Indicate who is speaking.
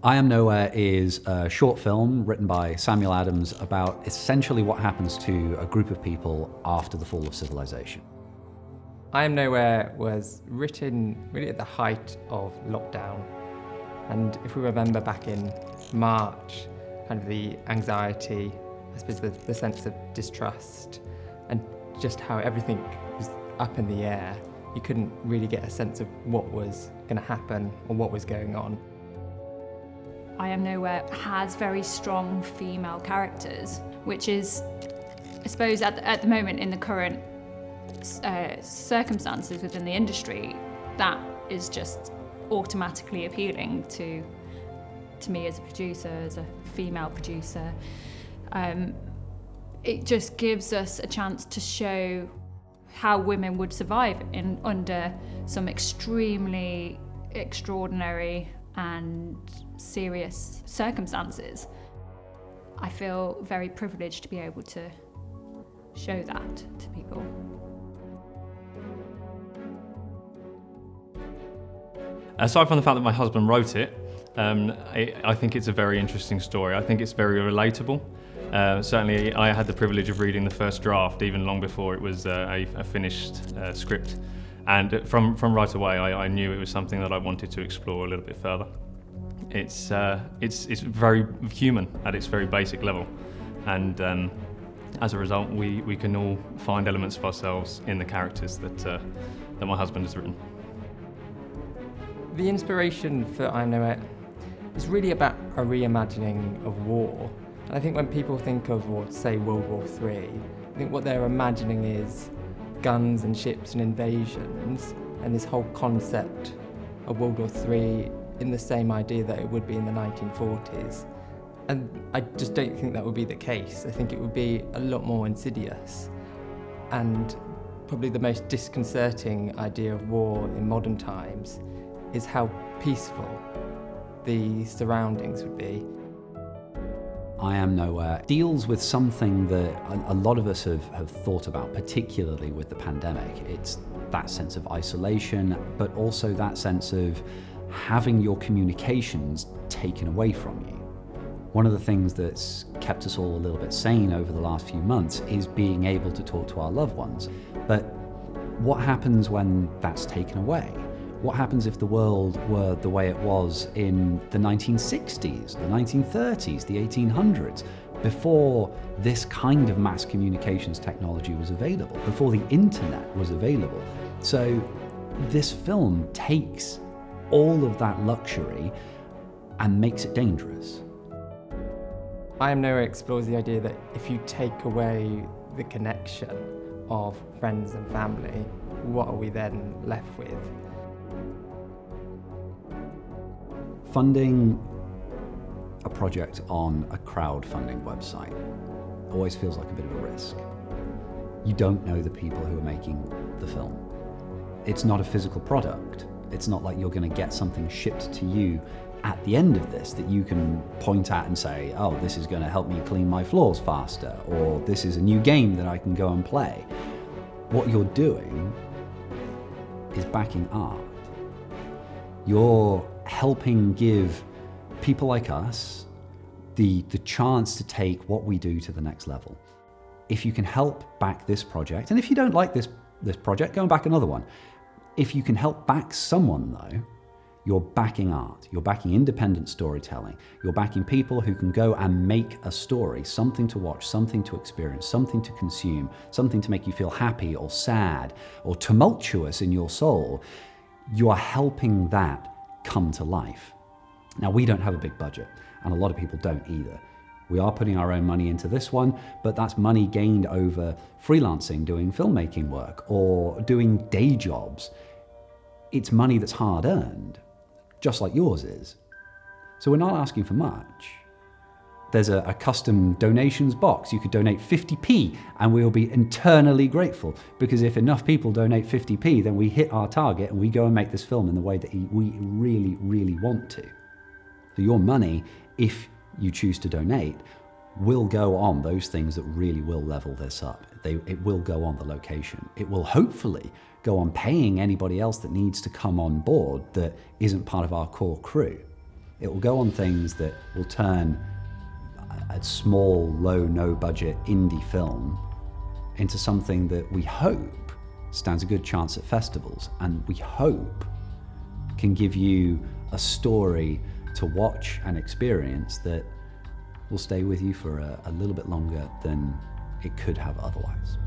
Speaker 1: I Am Nowhere is a short film written by Samuel Adams about essentially what happens to a group of people after the fall of civilization.
Speaker 2: I Am Nowhere was written really at the height of lockdown. And if we remember back in March, kind of the anxiety, I suppose the sense of distrust, and just how everything was up in the air, you couldn't really get a sense of what was going to happen or what was going on.
Speaker 3: I Am Nowhere has very strong female characters, which is, I suppose, at the moment in the current circumstances within the industry, that is just automatically appealing to me as a producer, as a female producer. It just gives us a chance to show how women would survive under some extremely extraordinary and serious circumstances. I feel very privileged to be able to show that to people.
Speaker 4: Aside from the fact that my husband wrote it, I think it's a very interesting story. I think it's very relatable. Certainly I had the privilege of reading the first draft even long before it was a finished script. And from right away I knew it was something that I wanted to explore a little bit further. It's very human at its very basic level, and as a result we can all find elements of ourselves in the characters that my husband has written.
Speaker 2: The inspiration for I Am Nowhere is really about a reimagining of war. And I think when people think of, or say, World War III, I think what they're imagining is guns and ships and invasions, and this whole concept of World War III in the same idea that it would be in the 1940s. And I just don't think that would be the case. I think it would be a lot more insidious. And probably the most disconcerting idea of war in modern times is how peaceful the surroundings would be.
Speaker 1: I Am Nowhere deals with something that a lot of us have thought about, particularly with the pandemic. It's that sense of isolation, but also that sense of having your communications taken away from you. One of the things that's kept us all a little bit sane over the last few months is being able to talk to our loved ones. But what happens when that's taken away? What happens if the world were the way it was in the 1960s, the 1930s, the 1800s, before this kind of mass communications technology was available, before the internet was available? So this film takes all of that luxury and makes it dangerous.
Speaker 2: I Am Nowhere explores the idea that if you take away the connection of friends and family, what are we then left with?
Speaker 1: Funding a project on a crowdfunding website always feels like a bit of a risk. You don't know the people who are making the film. It's not a physical product. It's not like you're going to get something shipped to you at the end of this that you can point at and say, oh, this is going to help me clean my floors faster, or this is a new game that I can go and play. What you're doing is backing art. You're helping give people like us the chance to take what we do to the next level. If you can help back this project, and if you don't like this project, go and back another one. If you can help back someone though, you're backing art, you're backing independent storytelling, you're backing people who can go and make a story, something to watch, something to experience, something to consume, something to make you feel happy or sad or tumultuous in your soul. You are helping that come to life. Now, we don't have a big budget, and a lot of people don't either. We are putting our own money into this one, but that's money gained over freelancing, doing filmmaking work, or doing day jobs. It's money that's hard earned, just like yours is. So we're not asking for much. There's a custom donations box. You could donate 50p and we'll be internally grateful, because if enough people donate 50p, then we hit our target and we go and make this film in the way that we really, really want to. So your money, if you choose to donate, will go on those things that really will level this up. It will go on the location. It will hopefully go on paying anybody else that needs to come on board that isn't part of our core crew. It will go on things that will turn a small, low, no budget indie film into something that we hope stands a good chance at festivals, and we hope can give you a story to watch and experience that will stay with you for a little bit longer than it could have otherwise.